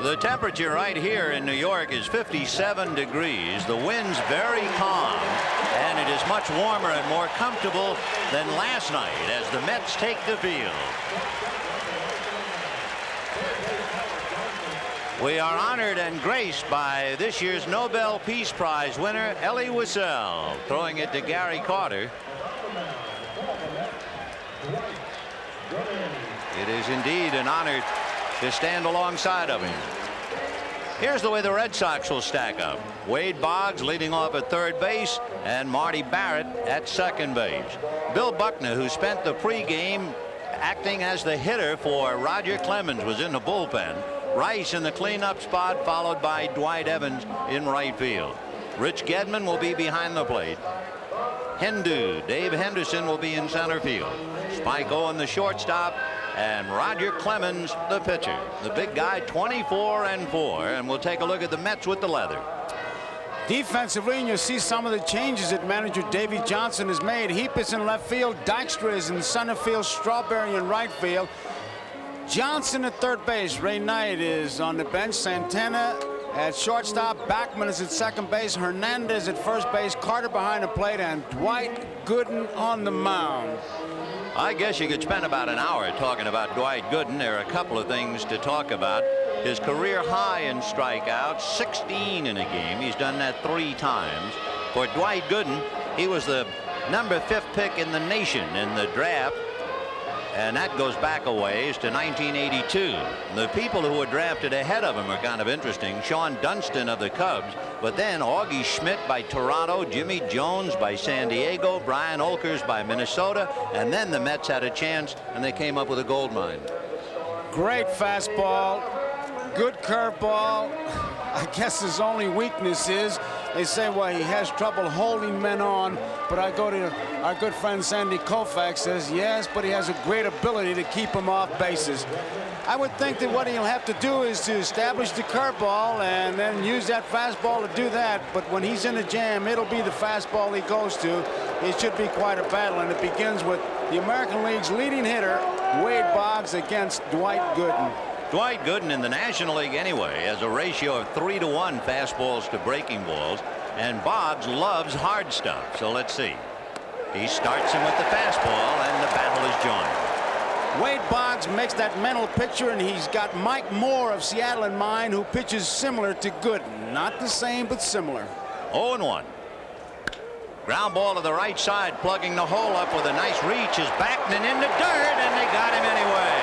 The temperature right here in New York is 57 degrees. The wind's very calm, and it is much warmer and more comfortable than last night as the Mets take the field. We are honored and graced by this year's Nobel Peace Prize winner Elie Wiesel, throwing it to Gary Carter. It is indeed an honor to stand alongside of him. Here's the way the Red Sox will stack up. Wade Boggs leading off at third base and Marty Barrett at second base. Bill Buckner, who spent the pregame acting as the hitter for Roger Clemens, was in the bullpen. Rice in the cleanup spot, followed by Dwight Evans in right field. Rich Gedman will be behind the plate. Dave Henderson will be in center field. Spike Owen the shortstop, and Roger Clemens the pitcher. The big guy, 24-4, and we'll take a look at the Mets with the leather. Defensively, and you'll see some of the changes that manager Davey Johnson has made. Heap is in left field, Dykstra is in center field, Strawberry in right field. Johnson at third base. Ray Knight is on the bench. Santana at shortstop. Backman is at second base. Hernandez at first base. Carter behind the plate, and Dwight Gooden on the mound. I guess you could spend about an hour talking about Dwight Gooden. There are a couple of things to talk about. His career high in strikeouts, 16 in a game. He's done that 3 times. For Dwight Gooden, he was the number 5th pick in the nation in the draft, and that goes back a ways to 1982. The people who were drafted ahead of him are kind of interesting. Sean Dunston of the Cubs, but then Augie Schmidt by Toronto, Jimmy Jones by San Diego, Brian Olkers by Minnesota, and then the Mets had a chance and they came up with a gold mine. Great fastball, good curveball. I guess his only weakness is, they say, well, he has trouble holding men on, but I go to our good friend Sandy Koufax, says yes, but he has a great ability to keep him off bases. I would think that what he'll have to do is to establish the curveball and then use that fastball to do that, but when he's in a jam, it'll be the fastball he goes to. It should be quite a battle, and it begins with the American League's leading hitter, Wade Boggs, against Dwight Gooden. Dwight Gooden in the National League anyway has a ratio of 3-to-1 fastballs to breaking balls, and Boggs loves hard stuff. So let's see. He starts him with the fastball, and the battle is joined. Wade Boggs makes that mental picture, and he's got Mike Moore of Seattle in mind, who pitches similar to Gooden. Not the same, but similar. 0-1. Ground ball to the right side, plugging the hole up with a nice reach is Backman in the dirt, and they got him anyway.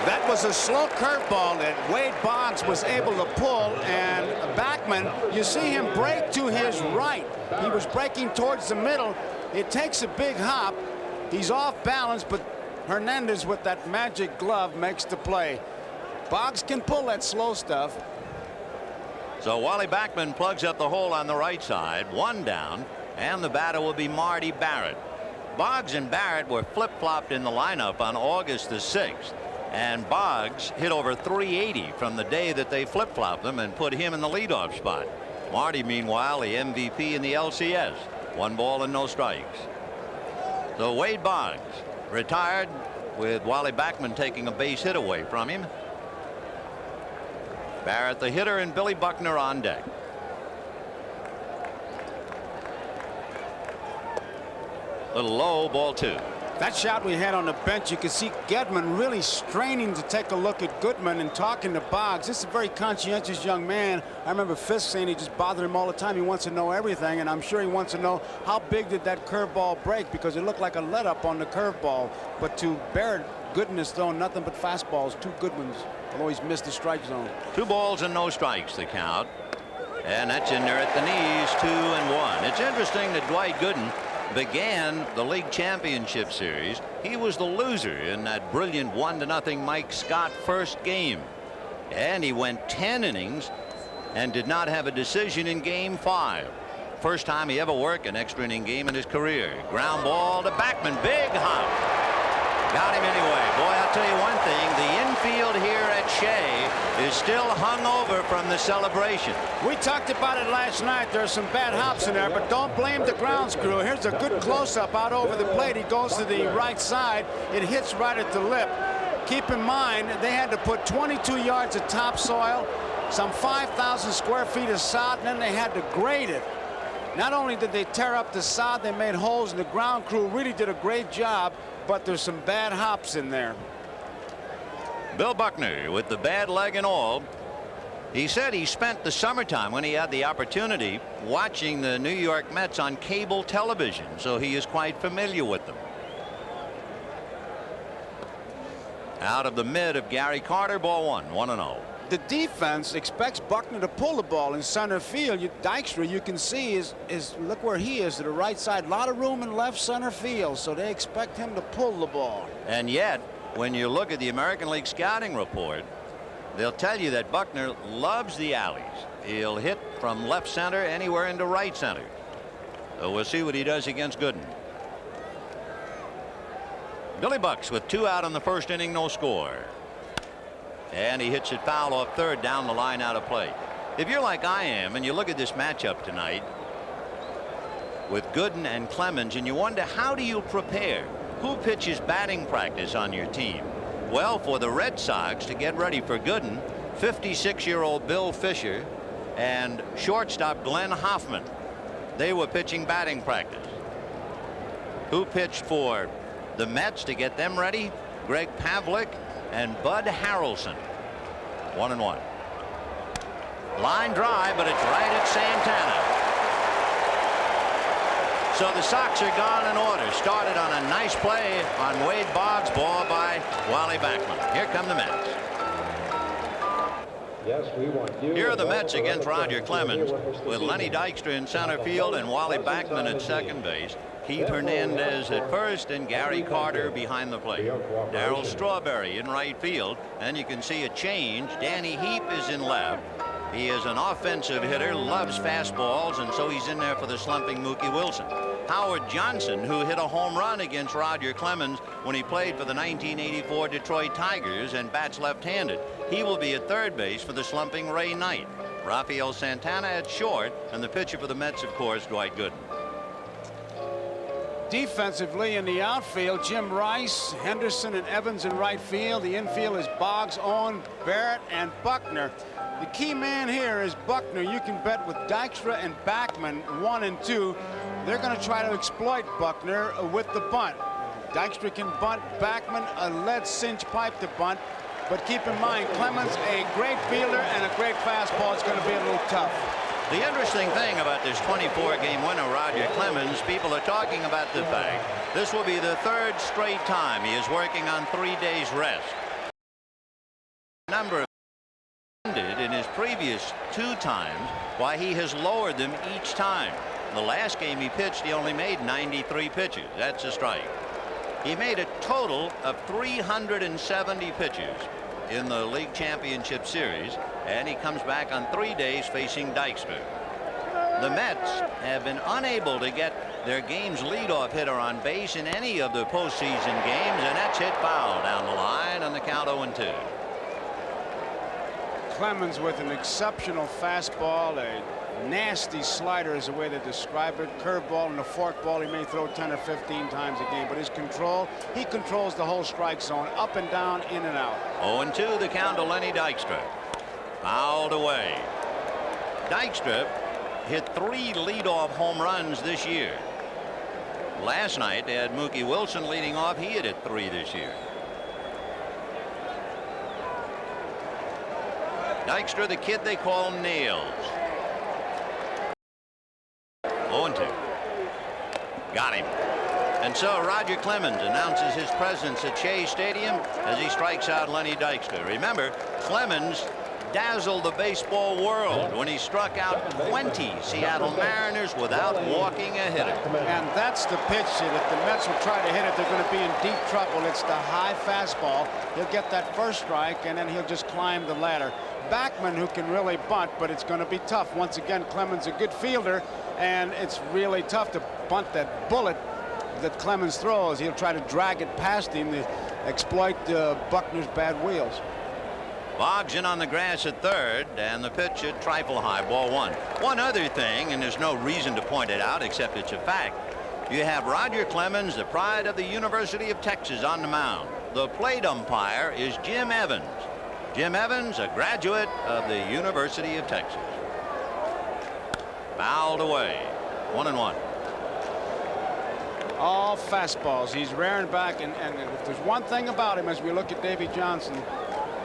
That was a slow curveball that Wade Boggs was able to pull, and Backman, you see him break to his right. He was breaking towards the middle. It takes a big hop. He's off balance, but Hernandez with that magic glove makes the play. Boggs can pull that slow stuff. So Wally Backman plugs up the hole on the right side, 1 down, and the batter will be Marty Barrett. Boggs and Barrett were flip-flopped in the lineup on August the 6th. And Boggs hit over 380 from the day that they flip-flopped them and put him in the leadoff spot. Marty, meanwhile, the MVP in the LCS. 1 ball and no strikes. So Wade Boggs retired with Wally Backman taking a base hit away from him. Barrett the hitter and Billy Buckner on deck. Little low, ball 2. That shot we had on the bench, you could see Gedman really straining to take a look at Goodman and talking to Boggs. This is a very conscientious young man. I remember Fisk saying he just bothered him all the time. He wants to know everything, and I'm sure he wants to know how big did that curveball break, because it looked like a let-up on the curveball. But to Barrett, Gooden has thrown nothing but fastballs, 2 good ones, although he's missed the strike zone. 2 balls and no strikes, the count. And that's in there at the knees, 2-1. It's interesting that Dwight Gooden began the league championship series. He was the loser in that brilliant 1-0 Mike Scott first game, and he went 10 innings and did not have a decision in game 5. First time he ever worked an extra inning game in his career. Ground ball to Backman, big hop. Got him anyway. Boy, I'll tell you one thing, the infield here at Shea is still hung over from the celebration. We talked about it last night. There's some bad hops in there, but don't blame the grounds crew. Here's a good close-up out over the plate. He goes to the right side. It hits right at the lip. Keep in mind, they had to put 22 yards of topsoil, some 5,000 square feet of sod, and then they had to grade it. Not only did they tear up the sod, they made holes, and the ground crew really did a great job, but there's some bad hops in there. Bill Buckner with the bad leg and all. He said he spent the summertime when he had the opportunity watching the New York Mets on cable television, so he is quite familiar with them. Out of the mid of Gary Carter, ball one, 1-0. The defense expects Buckner to pull the ball in center field. Dykstra, you can see, is look where he is to the right side. A lot of room in left center field, so they expect him to pull the ball. And yet, when you look at the American League scouting report, they'll tell you that Buckner loves the alleys. He'll hit from left center anywhere into right center. So we'll see what he does against Gooden. Billy Bucks with 2 out in the first inning, no score. And he hits it foul off third, down the line, out of play. If you're like I am and you look at this matchup tonight with Gooden and Clemens and you wonder, how do you prepare? Who pitches batting practice on your team? Well, for the Red Sox to get ready for Gooden, 56-year-old Bill Fisher and shortstop Glenn Hoffman, they were pitching batting practice. Who pitched for the Mets to get them ready? Greg Pavlik and Bud Harrelson. 1-1. Line drive, but it's right at Santana. So the Sox are gone in order. Started on a nice play on Wade Boggs, ball by Wally Backman. Here come the Mets. Yes, we want you. Here are the Mets against Roger Clemens with Lenny Dykstra in center field and Wally Backman at second base. Keith Hernandez at first and Gary Carter behind the plate. Darryl Strawberry in right field, and you can see a change. Danny Heap is in left. He is an offensive hitter, loves fastballs, and so he's in there for the slumping Mookie Wilson. Howard Johnson, who hit a home run against Roger Clemens when he played for the 1984 Detroit Tigers and bats left-handed. He will be at third base for the slumping Ray Knight. Rafael Santana at short, and the pitcher for the Mets, of course, Dwight Gooden. Defensively in the outfield, Jim Rice, Henderson, and Evans in right field. The infield is Boggs, Owen, Barrett, and Buckner. The key man here is Buckner. You can bet with Dykstra and Backman 1 and 2. They're going to try to exploit Buckner with the bunt. Dykstra can bunt, Backman a lead cinch pipe to bunt. But keep in mind, Clemens, a great fielder and a great fastball. It's going to be a little tough. The interesting thing about this 24-game winner, Roger Clemens, people are talking about the fact this will be the third straight time he is working on 3 days rest. Number of ended in his previous 2 times, why he has lowered them each time. The last game he pitched, he only made 93 pitches. That's a strike. He made a total of 370 pitches in the league championship series, and he comes back on 3 days facing Dykstra. The Mets have been unable to get their game's leadoff hitter on base in any of the postseason games, and that's hit foul down the line on the count 0-2. Clemens with an exceptional fastball, a nasty slider is the way to describe it. Curveball and a forkball he may throw 10 or 15 times a game, but his control, he controls the whole strike zone, up and down, in and out. 0-2 the count to Lenny Dykstra. Fouled away. Dykstra hit 3 leadoff home runs this year. Last night they had Mookie Wilson leading off. He hit 3 this year. Dykstra, the kid they call Nails. 0-2. Got him. And so Roger Clemens announces his presence at Shea Stadium as he strikes out Lenny Dykstra. Remember, Clemens dazzled the baseball world when he struck out 20 Seattle Mariners without walking a hitter. And that's the pitch that if the Mets will try to hit it, they're going to be in deep trouble. It's the high fastball. He'll get that first strike, and then he'll just climb the ladder. Backman, who can really bunt, but it's going to be tough. Once again, Clemens a good fielder, and it's really tough to bunt that bullet that Clemens throws. He'll try to drag it past him to exploit Buckner's bad wheels. Boggs in on the grass at third, and the pitch at trifle high, ball 1. One other thing, and there's no reason to point it out except it's a fact. You have Roger Clemens, the pride of the University of Texas, on the mound. The plate umpire is Jim Evans. Jim Evans, a graduate of the University of Texas. Fouled away. 1-1. All fastballs. He's rearing back, and if there's one thing about him as we look at Davy Johnson,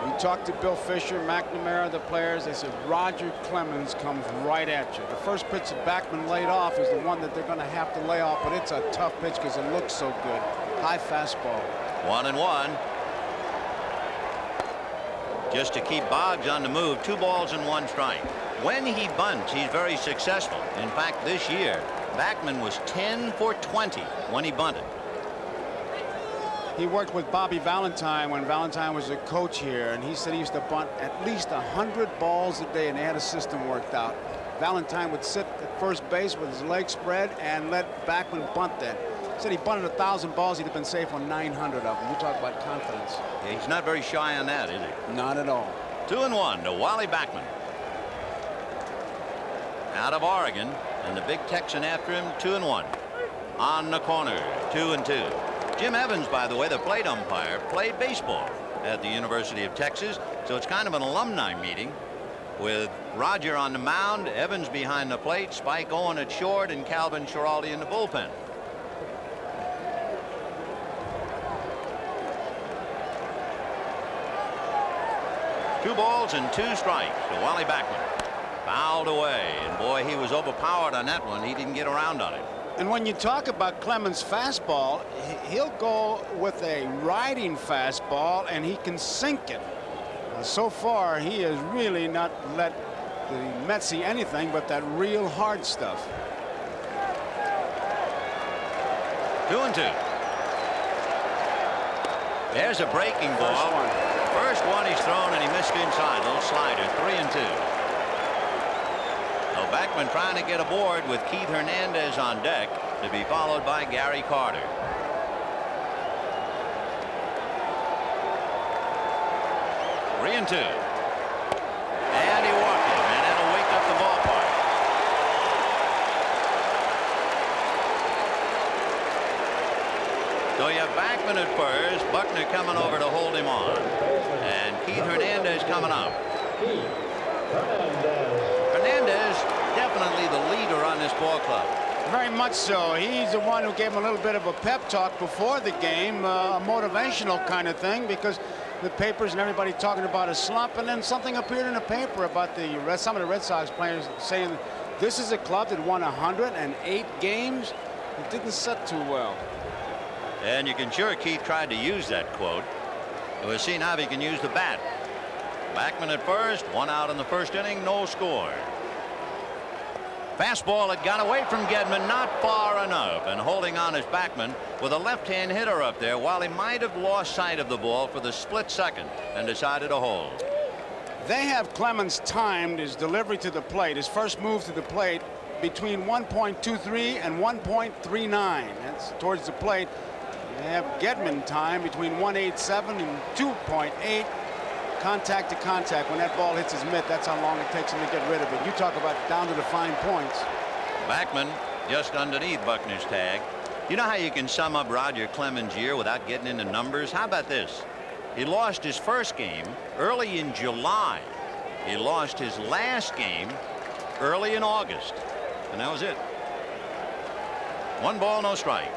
we talked to Bill Fisher, McNamara, the players. They said Roger Clemens comes right at you. The first pitch that Backman laid off is the one that they're going to have to lay off, but it's a tough pitch because it looks so good. High fastball. 1-1. Just to keep Boggs on the move. 2 balls and 1 strike. When he bunts, he's very successful. In fact, this year, Backman was 10 for 20 when he bunted. He worked with Bobby Valentine when Valentine was a coach here, and he said he used to bunt at least 100 balls a day, and they had a system worked out. Valentine would sit at first base with his legs spread and let Backman bunt that. He said he bunted 1,000 balls, he'd have been safe on 900 of them. You talk about confidence. Yeah, he's not very shy on that, is he? Not at all. 2-1 to Wally Backman. Out of Oregon, and the big Texan after him. 2-1. On the corner. 2-2. Jim Evans, by the way, the plate umpire, played baseball at the University of Texas, so it's kind of an alumni meeting with Roger on the mound, Evans behind the plate, Spike Owen at short, and Calvin Schiraldi in the bullpen. Two balls and 2 strikes to Wally Backman. Fouled away, and boy, he was overpowered on that one. He didn't get around on it. And when you talk about Clemens' fastball, he'll go with a riding fastball, and he can sink it. So far, he has really not let the Mets see anything but that real hard stuff. 2-2. There's a breaking ball. First one he's thrown, and he missed inside. Little slider. 3-2. Backman trying to get aboard with Keith Hernandez on deck, to be followed by Gary Carter. Three and 2. And he walked him, and that'll wake up the ballpark. So you have Backman at first, Buckner coming over to hold him on, and Keith Hernandez coming up. Hernandez, definitely the leader on this ball club. Very much so. He's the one who gave him a little bit of a pep talk before the game, a motivational kind of thing, because the papers and everybody talking about a slump, and then something appeared in the paper about some of the Red Sox players saying this is a club that won 108 games. It didn't set too well. And you can sure Keith tried to use that quote. We'll see now if he can use the bat. Backman at first, 1 out in the first inning, no score. Fastball had got away from Gedman, not far enough, and holding on is Backman with a left-hand hitter up there, while he might have lost sight of the ball for the split second and decided to hold. They have Clemens timed his delivery to the plate, his first move to the plate, between 1.23 and 1.39. That's towards the plate. They have Gedman time between 1.87 and 2.8. Contact to contact. When that ball hits his mitt, that's how long it takes him to get rid of it. You talk about down to the fine points. Backman just underneath Buckner's tag. You know how you can sum up Roger Clemens' year without getting into numbers? How about this? He lost his first game early in July. He lost his last game early in August. And that was it. 1 ball, no strikes.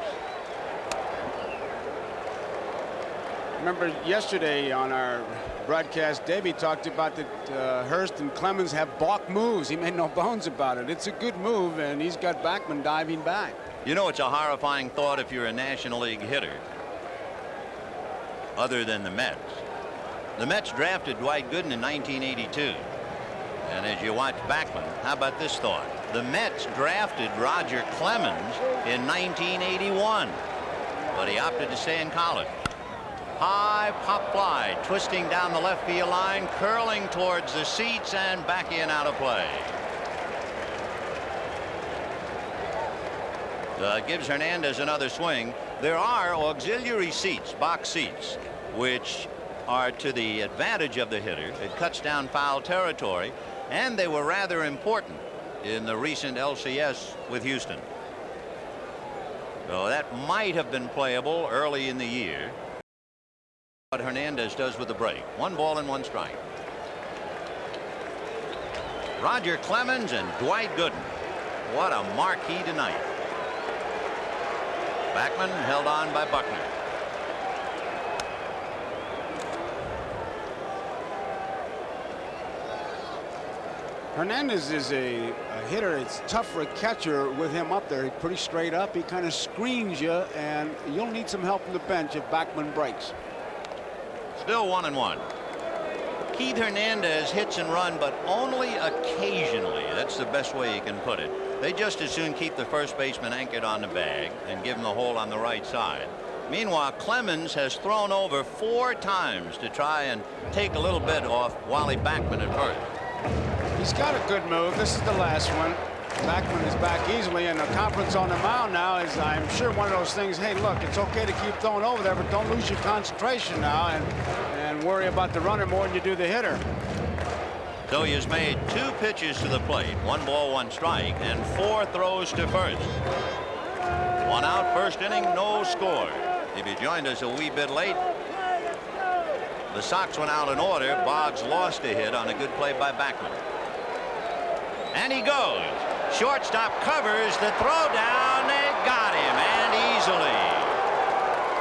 Remember yesterday on our broadcast, Davey talked about that Hurst and Clemens have balk moves. He made no bones about it. It's a good move, and he's got Backman diving back. You know, it's a horrifying thought if you're a National League hitter, other than the Mets. The Mets drafted Dwight Gooden in 1982. And as you watch Backman, how about this thought? The Mets drafted Roger Clemens in 1981, but he opted to stay in college. High pop fly, twisting down the left field line, curling towards the seats, and back in, out of play. Gives Hernandez another swing. There are auxiliary seats, box seats, which are to the advantage of the hitter. It cuts down foul territory, and they were rather important in the recent LCS with Houston. So that might have been playable early in the year. What Hernandez does with the break. 1 ball and 1 strike. Roger Clemens and Dwight Gooden. What a marquee tonight. Backman held on by Buckner. Hernandez is a hitter. It's tough for a catcher with him up there. He's pretty straight up. He kind of screens you, and you'll need some help from the bench if Backman breaks. Still 1-1. Keith Hernandez hits and run, but only occasionally. That's the best way you can put it. They just as soon keep the first baseman anchored on the bag and give him the hole on the right side. Meanwhile, Clemens has thrown over 4 times to try and take a little bit off Wally Backman at first. He's got a good move. This is the last one. Backman is back easily, and the confidence on the mound now is, I'm sure, one of those things. Hey, look, it's okay to keep throwing over there, but don't lose your concentration now and worry about the runner more than you do the hitter. So he has made 2 pitches to the plate, 1 ball, 1 strike, and 4 throws to first. 1 out, first inning, no score. If you joined us a wee bit late, the Sox went out in order. Boggs lost a hit on a good play by Backman. And he goes. Shortstop covers the throw down. They got him, and easily.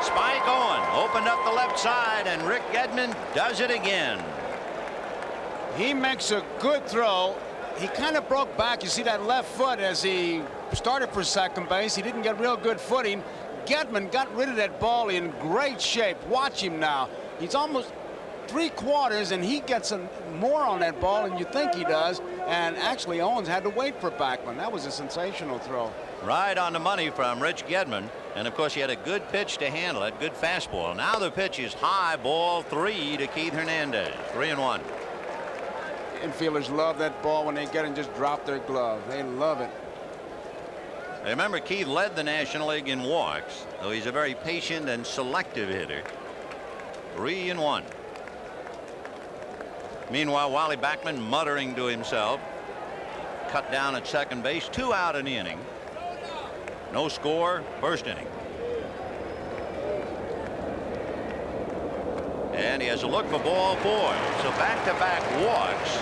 Spike Owen opened up the left side, and Rick Gedman does it again. He makes a good throw. He kind of broke back. You see that left foot as he started for second base. He didn't get real good footing. Gedman got rid of that ball in great shape. Watch him now. He's almost 3/4, and he gets more on that ball than you think he does. And actually, Owens had to wait for Backman. That was a sensational throw. Right on the money from Rich Gedman. And of course, he had a good pitch to handle it. Good fastball. Now the pitch is high, ball 3 to Keith Hernandez. 3-1. Infielders love that ball when they get it and just drop their glove. They love it. Remember, Keith led the National League in walks, though he's a very patient and selective hitter. 3-1. Meanwhile, Wally Backman muttering to himself. Cut down at second base. 2 out in the inning. No score, first inning. And he has a look for ball 4. So back-to-back walks.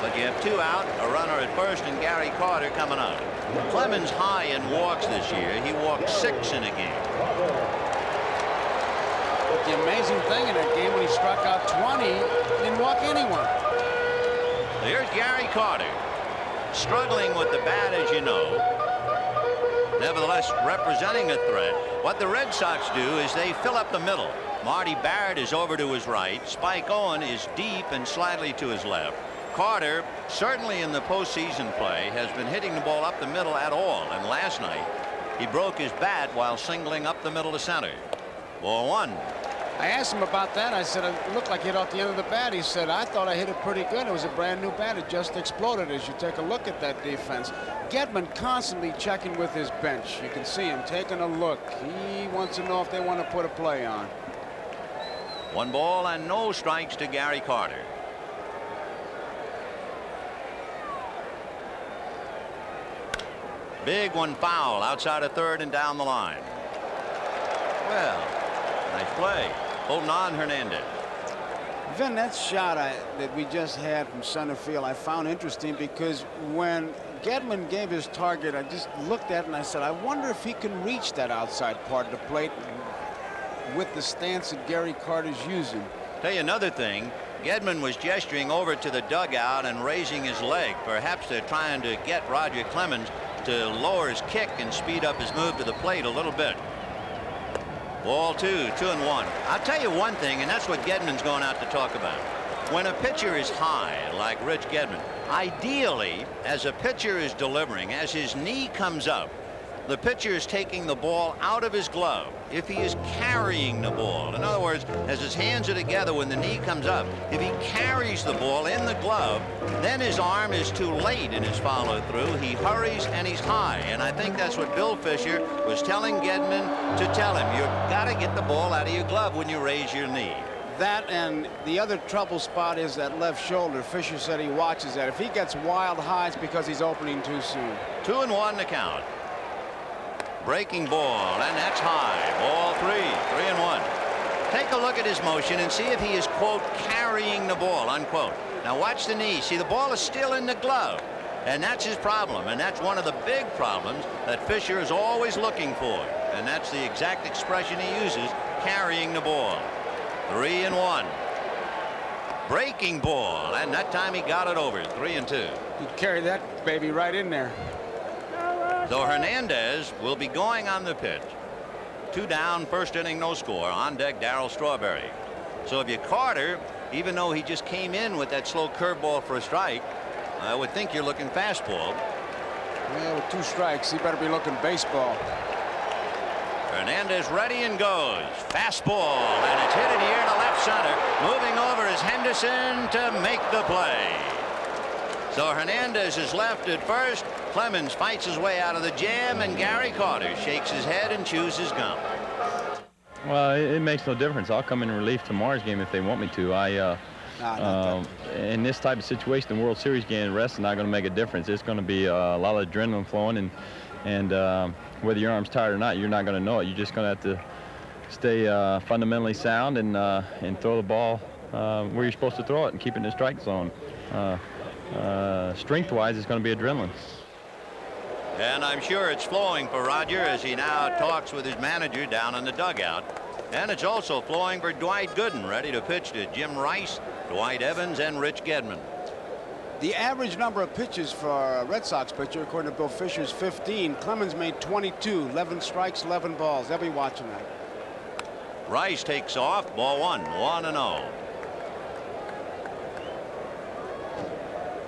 But you have 2 out, a runner at first, and Gary Carter coming up. Clemens high in walks this year. He walked 6 in a game. But the amazing thing in that game, when he struck out 20, he didn't walk anyone. Here's Gary Carter, struggling with the bat, as you know. Nevertheless, representing a threat. What the Red Sox do is they fill up the middle. Marty Barrett is over to his right. Spike Owen is deep and slightly to his left. Carter, certainly in the postseason play, has been hitting the ball up the middle at all. And last night, he broke his bat while singling up the middle to center. Ball 1. I asked him about that. I said, it looked like it off the end of the bat. He said, I thought I hit it pretty good. It was a brand new bat. It just exploded as you take a look at that defense. Gedman constantly checking with his bench. You can see him taking a look. He wants to know if they want to put a play on. 1 ball and no strikes to Gary Carter. Big one foul outside of third and down the line. Well, nice play. Holding on, Hernandez. Vin, that shot that we just had from center field, I found interesting because when Gedman gave his target, I just looked at it and I said, I wonder if he can reach that outside part of the plate with the stance that Gary Carter's using. Tell you another thing, Gedman was gesturing over to the dugout and raising his leg. Perhaps they're trying to get Roger Clemens to lower his kick and speed up his move to the plate a little bit. Ball 2, 2-1. I'll tell you one thing, and that's what Gedman's going out to talk about. When a pitcher is high, like Rich Gedman, ideally, as a pitcher is delivering, as his knee comes up, the pitcher is taking the ball out of his glove. If he is carrying the ball, in other words, as his hands are together when the knee comes up, if he carries the ball in the glove, then his arm is too late in his follow through. He hurries and he's high. And I think that's what Bill Fisher was telling Gedman to tell him. You've got to get the ball out of your glove when you raise your knee. That, and the other trouble spot is that left shoulder. Fisher said he watches that. If he gets wild highs because he's opening too soon. 2-1 the count. Breaking ball, and that's high. Ball 3-1. Take a look at his motion and see if he is, quote, carrying the ball, unquote. Now watch the knee. See, the ball is still in the glove. And that's his problem. And that's one of the big problems that Fisher is always looking for. And that's the exact expression he uses, carrying the ball. 3-1. Breaking ball. And that time he got it over. 3-2. He'd carry that baby right in there. So Hernandez will be going on the pitch. 2 down, first inning, no score. On deck, Darryl Strawberry. So if you Carter, even though he just came in with that slow curveball for a strike, I would think you're looking fastball. Yeah, with 2 strikes, he better be looking baseball. Hernandez ready and goes. Fastball, and it's hit in here to left center. Moving over is Henderson to make the play. So Hernandez is left at first. Clemens fights his way out of the jam, and Gary Carter shakes his head and chews his gum. Well, it makes no difference. I'll come in relief tomorrow's game if they want me to. In this type of situation, the World Series game, rest is not going to make a difference. It's going to be a lot of adrenaline flowing, and whether your arm's tired or not, you're not going to know it. You're just going to have to stay fundamentally sound and throw the ball where you're supposed to throw it and keep it in the strike zone. Strength-wise, it's going to be adrenaline. And I'm sure it's flowing for Roger as he now talks with his manager down in the dugout. And it's also flowing for Dwight Gooden, ready to pitch to Jim Rice, Dwight Evans, and Rich Gedman. The average number of pitches for a Red Sox pitcher, according to Bill Fisher, is 15. Clemens made 22, 11 strikes, 11 balls. They'll be watching that. Rice takes off, ball 1, 1-0.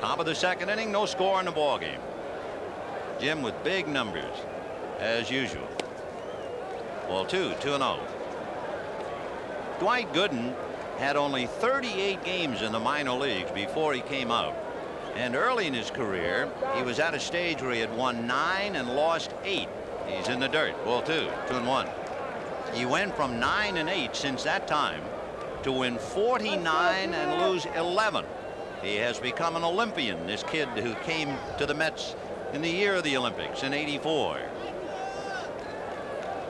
Top of the second inning, no score in the ball game. Jim with big numbers, as usual. Ball 2, 2-0. Dwight Gooden had only 38 games in the minor leagues before he came up. And early in his career, he was at a stage where he had won 9 and lost 8. He's in the dirt. Ball 2, 2-1. He went from 9 and 8 since that time to win 49 and lose 11. He has become an Olympian, this kid who came to the Mets in the year of the Olympics in '84.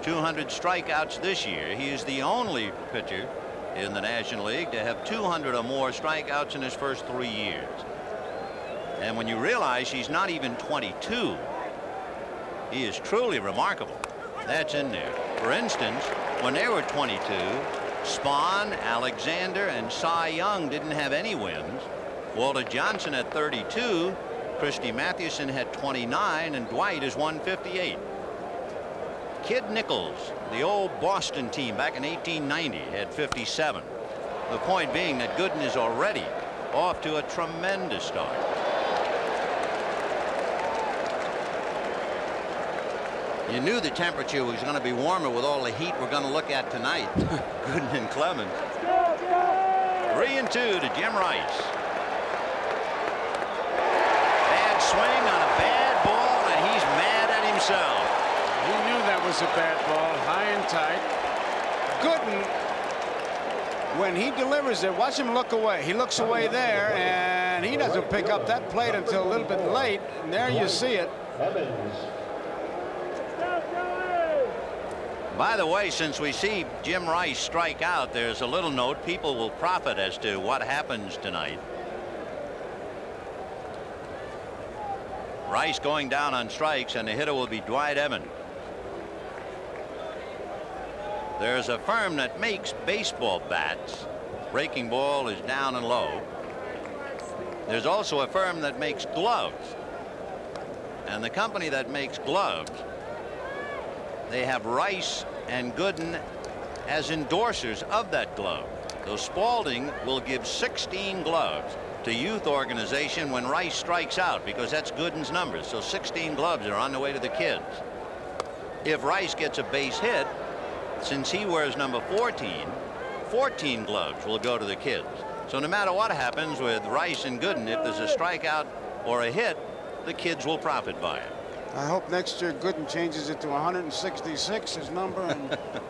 200 strikeouts this year. He is the only pitcher in the National League to have 200 or more strikeouts in his first 3 years. And when you realize he's not even 22, he is truly remarkable. That's in there. For instance, when they were 22, Spahn, Alexander, and Cy Young didn't have any wins. Walter Johnson had 32, Christy Mathewson had 29, and Dwight is 158. Kid Nichols, the old Boston team back in 1890, had 57. The point being that Gooden is already off to a tremendous start. You knew the temperature was going to be warmer with all the heat we're going to look at tonight. Gooden and Clemens. 3-2 to Jim Rice. Swing on a bad ball, and he's mad at himself. He knew that was a bad ball, high and tight. Gooden, when he delivers it, watch him look away. He looks away there, and he doesn't pick up that plate until a little bit late. And there you see it. By the way, since we see Jim Rice strike out, there's a little note. People will profit as to what happens tonight. Rice going down on strikes, and the hitter will be Dwight Evans. There's a firm that makes baseball bats. Breaking ball is down and low. There's also a firm that makes gloves. And the company that makes gloves, they have Rice and Gooden as endorsers of that glove. So Spalding will give 16 gloves to youth organization when Rice strikes out, because that's Gooden's numbers. So 16 gloves are on the way to the kids. If Rice gets a base hit, since he wears number 14, 14 gloves will go to the kids. So no matter what happens with Rice and Gooden, if there's a strikeout or a hit, the kids will profit by it. I hope next year Gooden changes it to 166, his number,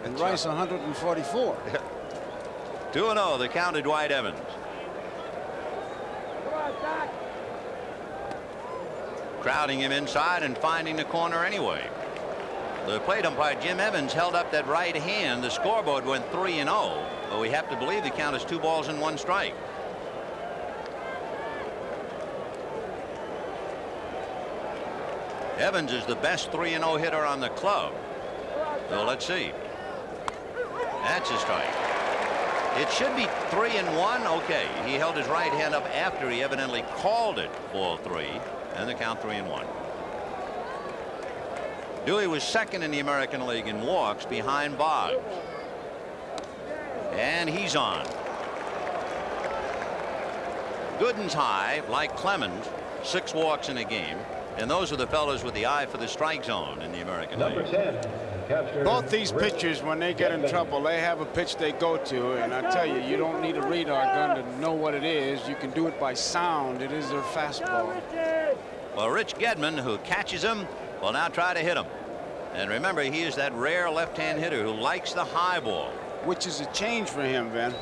and Rice 144. 2-0, the count to Dwight Evans. Crowding him inside and finding the corner anyway. The plate umpire Jim Evans held up that right hand. The scoreboard went 3-0, but we have to believe the count is 2 balls and 1 strike. Evans is the best 3-0 hitter on the club. So let's see. That's a strike. It should be 3-1. Okay, he held his right hand up after he evidently called it ball 3, and the count 3-1. Dewey was second in the American League in walks behind Boggs. And he's on. Gooden's high, like Clemens, 6 walks in a game. And those are the fellows with the eye for the strike zone in the American League. 10, both these pitchers, when they get in trouble, they have a pitch they go to, and I tell you, you don't need a radar gun to know what it is. You can do it by sound. It is their fastball. Well, Rich Gedman, who catches him, will now try to hit him. And remember, he is that rare left-hand hitter who likes the high ball. Which is a change for him, Ben.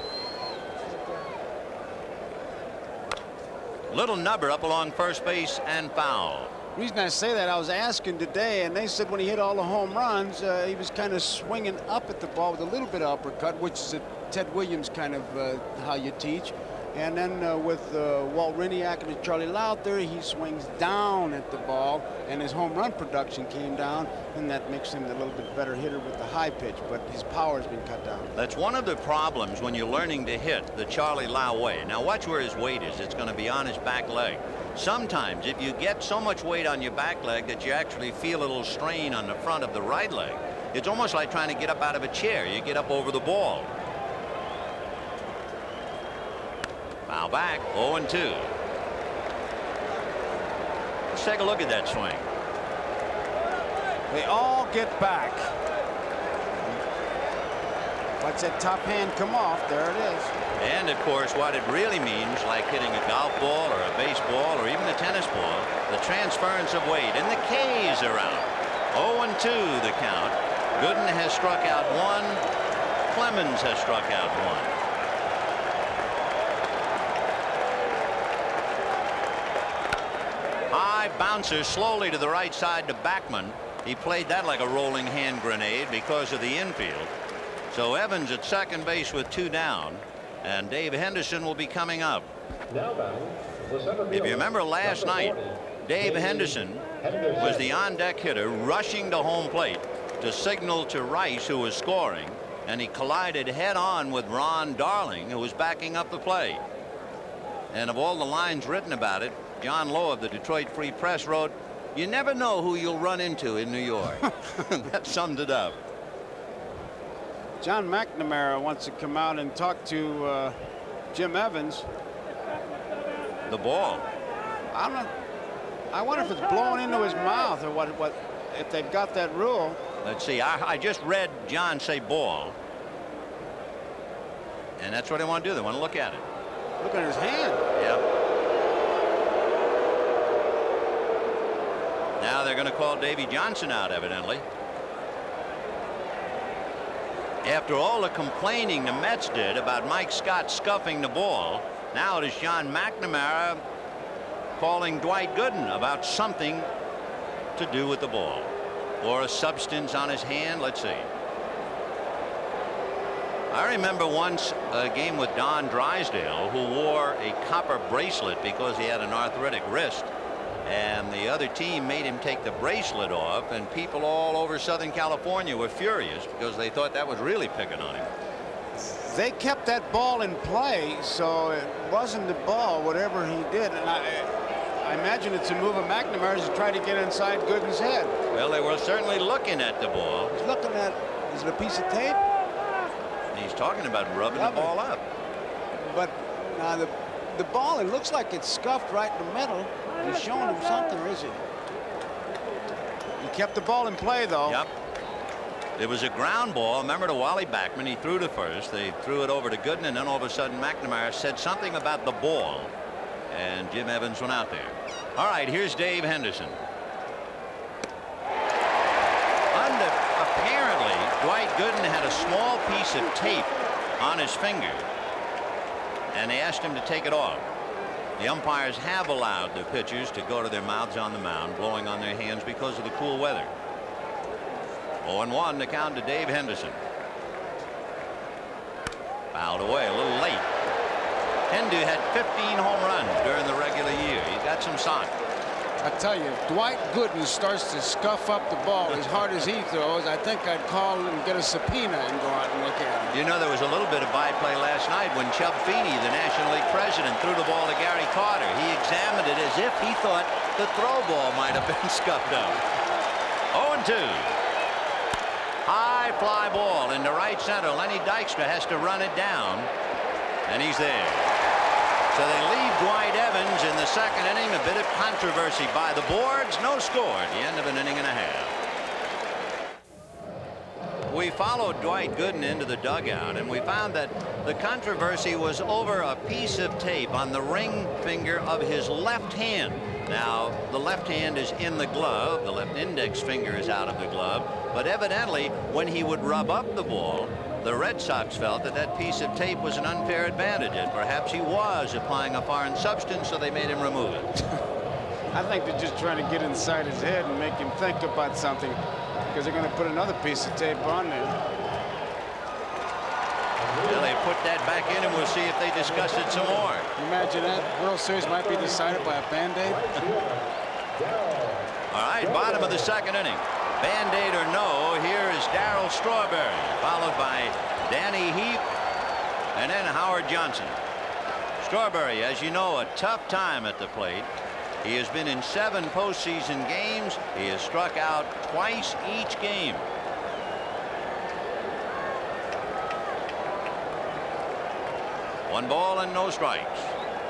Little nubber up along first base and foul. The reason I say that, I was asking today, and they said when he hit all the home runs, he was kind of swinging up at the ball with a little bit of uppercut, which is a Ted Williams kind of how you teach. And then with Walt Riniak and Charlie Lowther, he swings down at the ball, and his home run production came down, and that makes him a little bit better hitter with the high pitch, but his power has been cut down. That's one of the problems when you're learning to hit the Charlie Lau way. Now watch where his weight is. It's going to be on his back leg. Sometimes if you get so much weight on your back leg that you actually feel a little strain on the front of the right leg, it's almost like trying to get up out of a chair. You get up over the ball. Foul back, 0-2. Let's take a look at that swing. They all get back. Watch that top hand come off. There it is. And of course, what it really means, like hitting a golf ball or a baseball or even a tennis ball, the transference of weight. And the K's are out. 0-2 the count. Gooden has struck out 1. Clemens has struck out 1. High bouncer slowly to the right side to Backman. He played that like a rolling hand grenade because of the infield. So Evans at second base with 2 down, and Dave Henderson will be coming up. If you remember last night, Dave Henderson was the on-deck hitter rushing to home plate to signal to Rice, who was scoring, and he collided head-on with Ron Darling, who was backing up the play. And of all the lines written about it, John Lowe of the Detroit Free Press wrote, "You never know who you'll run into in New York." That summed it up. John McNamara wants to come out and talk to Jim Evans. The ball. I wonder if it's blowing into his mouth or what if they've got that rule. Let's see. I just read John say ball, and that's what they want to do. They want to look at it. Look at his hand. Yeah. Now they're going to call Davy Johnson out, evidently. After all the complaining the Mets did about Mike Scott scuffing the ball, now it is John McNamara calling Dwight Gooden about something to do with the ball or a substance on his hand. Let's see. I remember once a game with Don Drysdale, who wore a copper bracelet because he had an arthritic wrist, and the other team made him take the bracelet off, and people all over Southern California were furious because they thought that was really picking on him. They kept that ball in play, so it wasn't the ball, whatever he did. And I imagine it's a move of McNamara's to try to get inside Gooden's head. Well, they were certainly looking at the ball. He's looking at, is it a piece of tape? He's talking about rubbing the ball up. But now the ball, it looks like it's scuffed right in the middle. He's showing him something, or is he? He kept the ball in play, though. Yep. It was a ground ball. Remember to Wally Backman. He threw to first. They threw it over to Gooden, and then all of a sudden McNamara said something about the ball, and Jim Evans went out there. All right, here's Dave Henderson. Apparently, Dwight Gooden had a small piece of tape on his finger, and they asked him to take it off. The umpires have allowed the pitchers to go to their mouths on the mound, blowing on their hands because of the cool weather. 0-1 to count to Dave Henderson. Fouled away a little late. Hendu had 15 home runs during the regular year. He's got some sock. I tell you, if Dwight Gooden starts to scuff up the ball as hard as he throws, I think I'd call and get a subpoena and go out and look at him. You know, there was a little bit of byplay last night when Chub Feeney, the National League president, threw the ball to Gary Carter. He examined it as if he thought the throw ball might have been scuffed up. 0-2. High fly ball into right center. Lenny Dykstra has to run it down, and he's there. So they leave Dwight Evans in the second inning. A bit of controversy by the boards. No score at the end of an inning and a half. We followed Dwight Gooden into the dugout, and we found that the controversy was over a piece of tape on the ring finger of his left hand. Now, the left hand is in the glove. The left index finger is out of the glove. But evidently, when he would rub up the ball, the Red Sox felt that that piece of tape was an unfair advantage, and perhaps he was applying a foreign substance, so they made him remove it. I think they're just trying to get inside his head and make him think about something, because they're going to put another piece of tape on there. Well, they put that back in, and we'll see if they discuss it some more. Imagine that. World Series might be decided by a Band-Aid. All right, bottom of the second inning. Band-Aid or no, here is Darryl Strawberry, followed by Danny Heap and then Howard Johnson. Strawberry, as you know, a tough time at the plate. He has been in 7 postseason games. He has struck out twice each game. One ball and no strikes.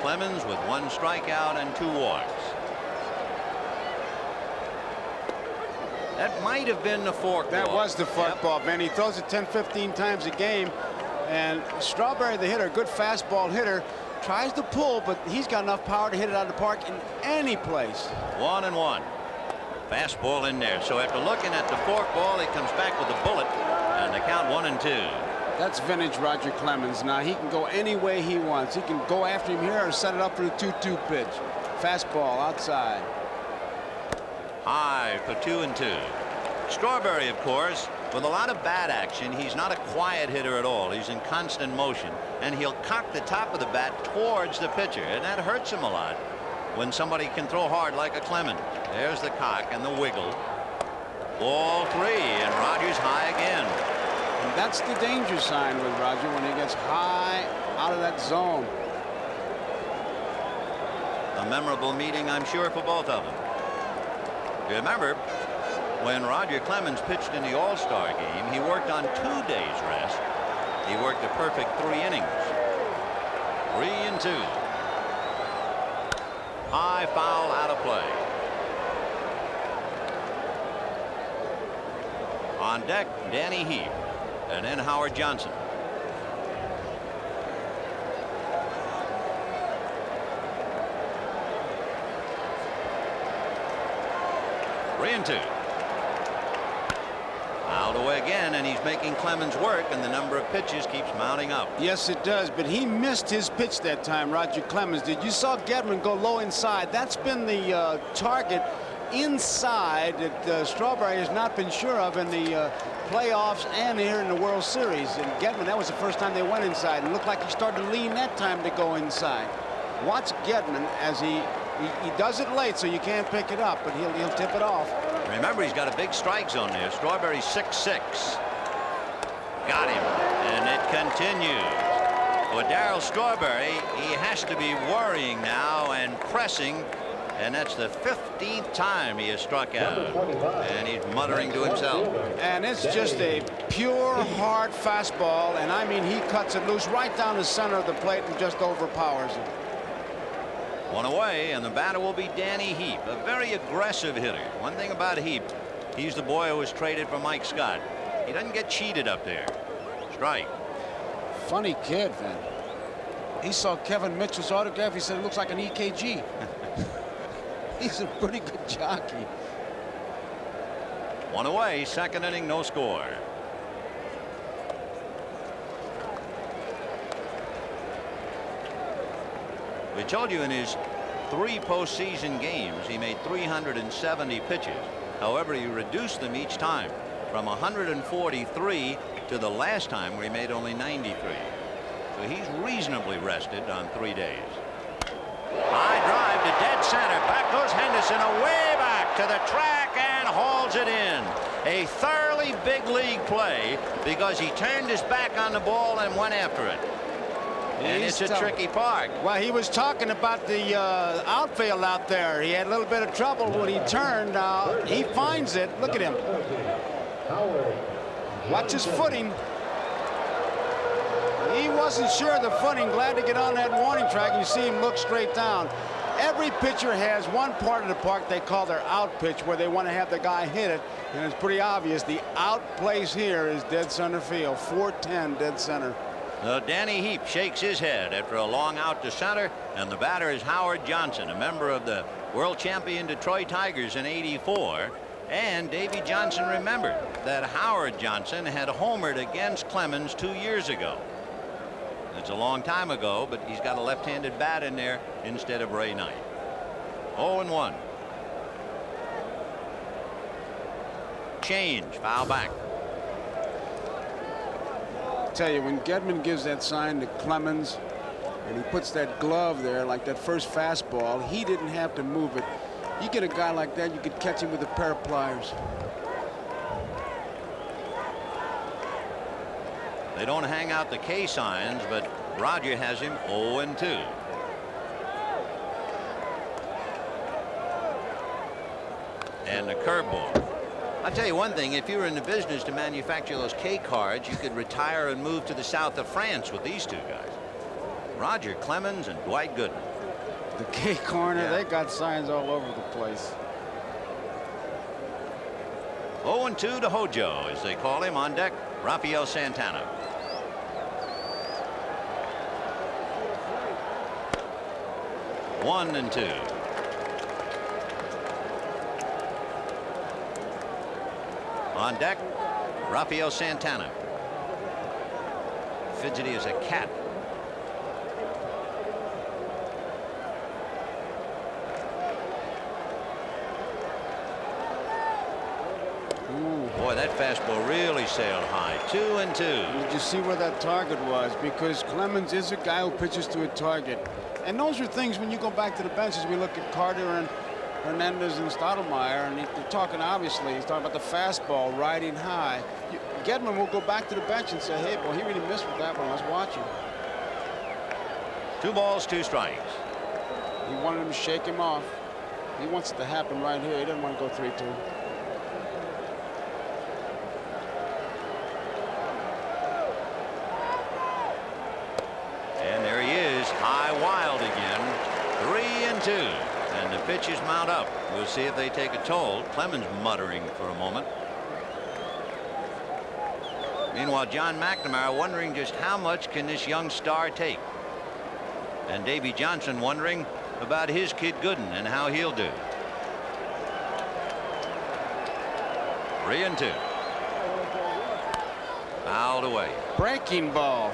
Clemens with 1 strikeout and 2 walks. That might have been the fork ball. That was the fork ball, Van. He throws it 10-15 times a game, and Strawberry, the hitter, good fastball hitter, tries to pull, but he's got enough power to hit it out of the park in any place. 1-1. Fastball in there. So after looking at the fork ball, he comes back with a bullet, and the count 1-2. That's vintage Roger Clemens. Now he can go any way he wants. He can go after him here or set it up for the 2-2 pitch. Fastball outside. High for 2-2. Strawberry, of course, with a lot of bat action. He's not a quiet hitter at all. He's in constant motion, and he'll cock the top of the bat towards the pitcher, and that hurts him a lot when somebody can throw hard like a Clemens. There's the cock and the wiggle. Ball 3, and Rogers high again. And that's the danger sign with Roger when he gets high out of that zone. A memorable meeting, I'm sure, for both of them. Remember, when Roger Clemens pitched in the All-Star game, he worked on 2 days rest. He worked a perfect 3 innings. 3-2. High foul out of play. On deck, Danny Heap, and then Howard Johnson. And 2. Fouled away again, and he's making Clemens work, and the number of pitches keeps mounting up. Yes, it does, but he missed his pitch that time, Roger Clemens did. You saw Gedman go low inside. That's been the target inside that Strawberry has not been sure of in the playoffs and here in the World Series. And Gedman, that was the first time they went inside, and looked like he started to lean that time to go inside. Watch Gedman as he does it late, so you can't pick it up, but he'll tip it off. Remember, he's got a big strike zone there. Strawberry's 6'6". Got him, and it continues. For Darryl Strawberry, he has to be worrying now and pressing, and that's the 15th time he has struck out, and he's muttering to himself. And it's just a pure, hard fastball, and I mean, he cuts it loose right down the center of the plate and just overpowers him. 1 away, and the batter will be Danny Heap, a very aggressive hitter. One thing about Heap, he's the boy who was traded for Mike Scott. He doesn't get cheated up there. Strike. Funny kid, man. He saw Kevin Mitchell's autograph. He said it looks like an EKG. He's a pretty good jockey. 1 away, second inning, no score. We told you in his 3 postseason games he made 370 pitches. However, he reduced them each time. from 143 to the last time where he made only 93. So he's reasonably rested on 3 days. High drive to dead center. Back goes Henderson, away back to the track and hauls it in. A thoroughly big league play because he turned his back on the ball and went after it. And it's a tricky park. Well, he was talking about the outfield out there. He had a little bit of trouble when he turned. He finds it. Look at him. Watch his footing. He wasn't sure of the footing. Glad to get on that warning track. You see him look straight down. Every pitcher has one part of the park they call their out pitch, where they want to have the guy hit it. And it's pretty obvious the out place here is dead center field. 410 dead center. Danny Heap shakes his head after a long out to center, and the batter is Howard Johnson, a member of the world champion Detroit Tigers in '84. And Davy Johnson remembered that Howard Johnson had homered against Clemens 2 years ago. It's a long time ago, but he's got a left-handed bat in there instead of Ray Knight. 0-1. Change, foul back. Tell you, when Gedman gives that sign to Clemens and he puts that glove there like that first fastball, he didn't have to move it. You get a guy like that, you could catch him with a pair of pliers. They don't hang out the K signs, but Roger has him 0-2. And the curveball. I'll tell you one thing, if you were in the business to manufacture those K cards, you could retire and move to the south of France with these two guys. Roger Clemens and Dwight Gooden. The K corner, they got signs all over the place. 0-2 to Hojo, as they call him. On deck, Rafael Santana. One and 2. On deck, Rafael Santana. Fidgety as a cat. Boy, that fastball really sailed high. 2-2. Did you see where that target was? Because Clemens is a guy who pitches to a target. And those are things when you go back to the benches. We look at Carter and Hernandez and Stottlemyre, and they're talking, obviously, he's talking about the fastball riding high. Gedman will go back to the bench and say, hey, boy, he really missed with that one. Let's watch him. 2 balls, 2 strikes. He wanted him to shake him off. He wants it to happen right here. He doesn't want to go 3-2. And there he is, high wild again. 3-2. And the pitches mount up. We'll see if they take a toll. Clemens muttering for a moment. Meanwhile, John McNamara wondering just how much can this young star take. And Davy Johnson wondering about his kid Gooden and how he'll do. 3-2. Fouled away. Breaking ball.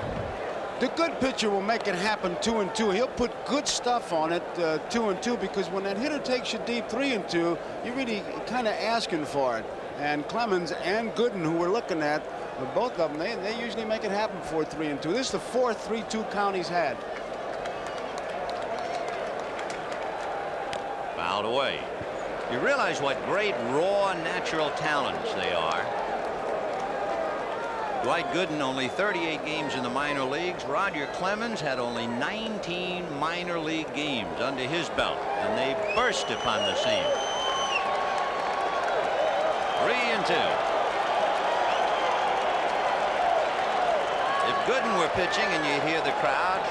The good pitcher will make it happen 2-2. He'll put good stuff on it 2-2, because when that hitter takes you deep 3-2, you're really kind of asking for it. And Clemens and Gooden, who we're looking at, both of them, they usually make it happen for 3-2. This is the 4th 3-2 count he's had. Fouled away. You realize what great raw natural talents they are. Dwight Gooden only 38 games in the minor leagues. Roger Clemens had only 19 minor league games under his belt, and they burst upon the scene. 3-2. If Gooden were pitching and you hear the crowd,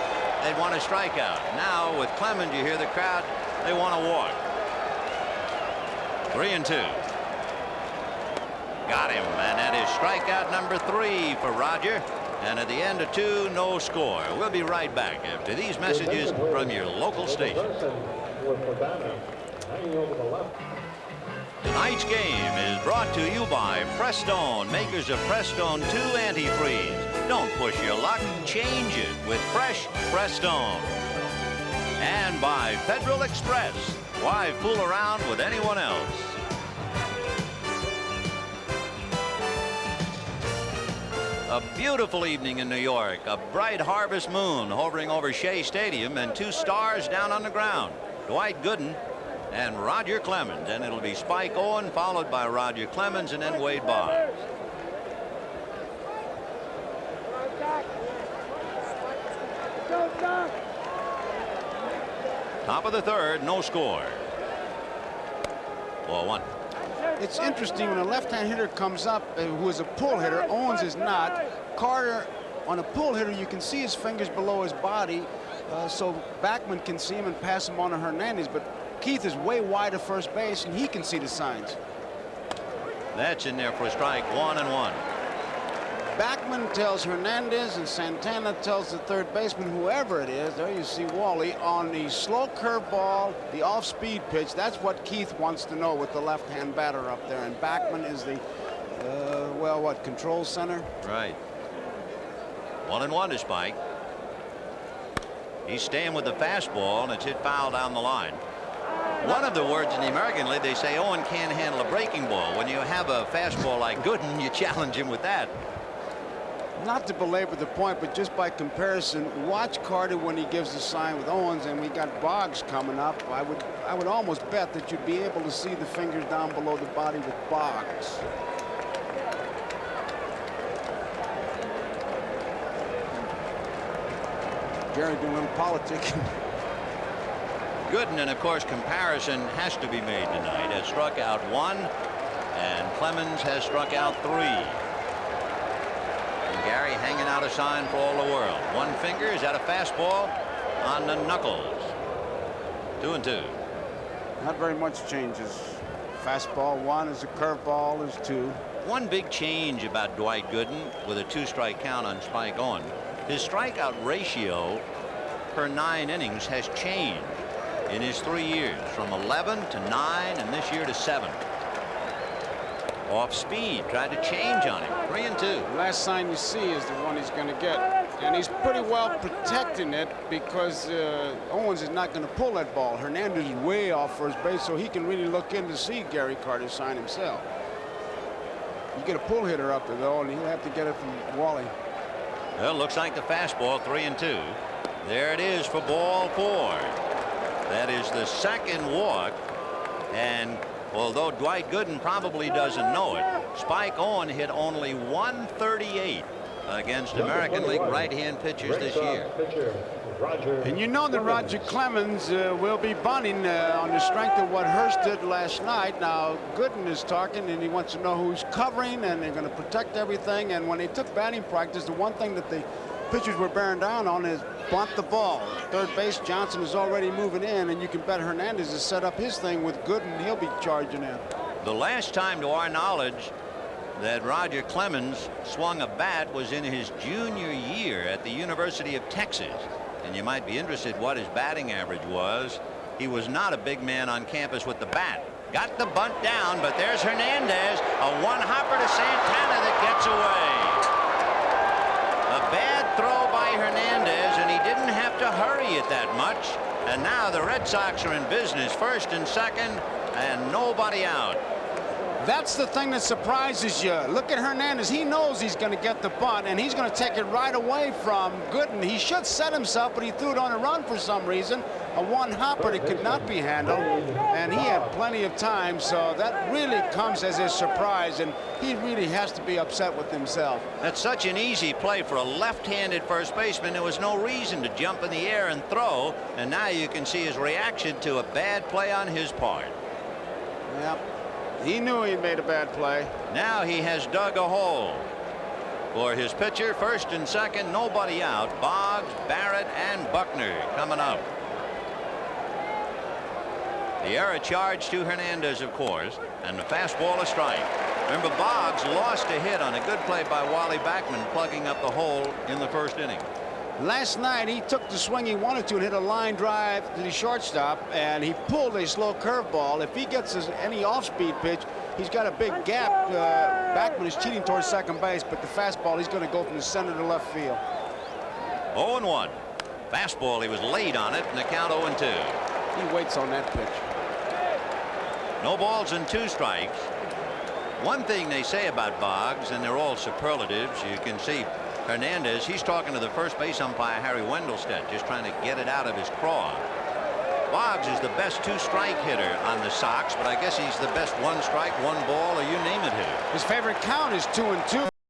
they'd want to strike out. Now with Clemens, you hear the crowd, they want to walk. 3-2. Got him, and that is strikeout number 3 for Roger. And at the end of 2, no score. We'll be right back after these messages from your local station. Tonight's game is brought to you by Prestone, makers of Prestone 2 antifreeze. Don't push your luck, change it with fresh Prestone. And by Federal Express. Why fool around with anyone else? A beautiful evening in New York. A bright harvest moon hovering over Shea Stadium and 2 stars down on the ground. Dwight Gooden and Roger Clemens. And it'll be Spike Owen followed by Roger Clemens and then Wade Boggs. Top of the third, no score. Ball 1. It's interesting when a left-hand hitter comes up who is a pull hitter. Owens is not. Carter, on a pull hitter, you can see his fingers below his body, so Backman can see him and pass him on to Hernandez. But Keith is way wide of first base, and he can see the signs. That's in there for a strike. 1-1. Backman tells Hernandez, and Santana tells the third baseman, whoever it is, there you see Wally, on the slow curveball, the off-speed pitch. That's what Keith wants to know with the left-hand batter up there. And Backman is the, well, what, control center? Right. 1-1 to Spike. He's staying with the fastball, and it's hit foul down the line. One of the words in the American League, they say Owen can't handle a breaking ball. When you have a fastball like Gooden, you challenge him with that. Not to belabor the point, but just by comparison, watch Carter when he gives the sign with Owens, and we got Boggs coming up. I would almost bet that you'd be able to see the fingers down below the body with Boggs. Gary doing a little politicking. Gooden, and of course comparison has to be made tonight, has struck out 1 and Clemens has struck out 3. Gary hanging out a sign for all the world. 1 finger, is that a fastball on the knuckles? 2-2. Not very much changes. Fastball 1 is a curveball is 2. One big change about Dwight Gooden with a 2-strike count on Spike Owen. His strikeout ratio per 9 innings has changed in his 3 years, from 11 to 9 and this year to 7. Off speed, tried to change on him. 3-2. The last sign you see is the one he's going to get, and he's pretty well protecting it because Owens is not going to pull that ball. Hernandez is way off first base, so he can really look in to see Gary Carter's sign himself. You get a pull hitter up there though, and he'll have to get it from Wally. Well, looks like the fastball. 3-2. There it is for ball 4. That is the second walk, and although Dwight Gooden probably doesn't know it, Spike Owen hit only 138 against American League right-hand pitchers this year. And you know that Roger Clemens will be bunting on the strength of what Hurst did last night. Now, Gooden is talking, and he wants to know who's covering, and they're going to protect everything. And when they took batting practice, the one thing that the pitchers were bearing down on is bunt the ball. Third base, Johnson is already moving in, and you can bet Hernandez has set up his thing with Gooden. He'll be charging in. The last time, to our knowledge, that Roger Clemens swung a bat was in his junior year at the University of Texas. And you might be interested what his batting average was. He was not a big man on campus with the bat. Got the bunt down, but there's Hernandez. A one-hopper to Santana that gets away. A bad throw by Hernandez, and he didn't have to hurry it that much. And now the Red Sox are in business, first and second, and nobody out. That's the thing that surprises you. Look at Hernandez. He knows he's going to get the bunt, and he's going to take it right away from Gooden. He should set himself, but he threw it on a run for some reason. A one-hopper that could not be handled, and he had plenty of time, so that really comes as a surprise, and he really has to be upset with himself. That's such an easy play for a left-handed first baseman. There was no reason to jump in the air and throw, and now you can see his reaction to a bad play on his part. Yep. He knew he made a bad play. Now he has dug a hole for his pitcher. First and second, nobody out. Boggs, Barrett, and Buckner coming up. The error charge to Hernandez, of course, and the fastball a strike. Remember, Boggs lost a hit on a good play by Wally Backman, plugging up the hole in the first inning. Last night he took the swing he wanted to and hit a line drive to the shortstop, and he pulled a slow curveball. If he gets any off-speed pitch, he's got a big gap. Backman is cheating towards second base, but the fastball, he's going to go from the center to left field. 0-1. Fastball, he was late on it, and the count 0-2. He waits on that pitch. No balls and 2 strikes. One thing they say about Boggs, and they're all superlatives, you can see Hernandez, he's talking to the first base umpire, Harry Wendelstedt, just trying to get it out of his craw. Boggs is the best 2-strike hitter on the Sox, but I guess he's the best 1-strike, 1-ball, or you name it hitter. His favorite count is 2-2.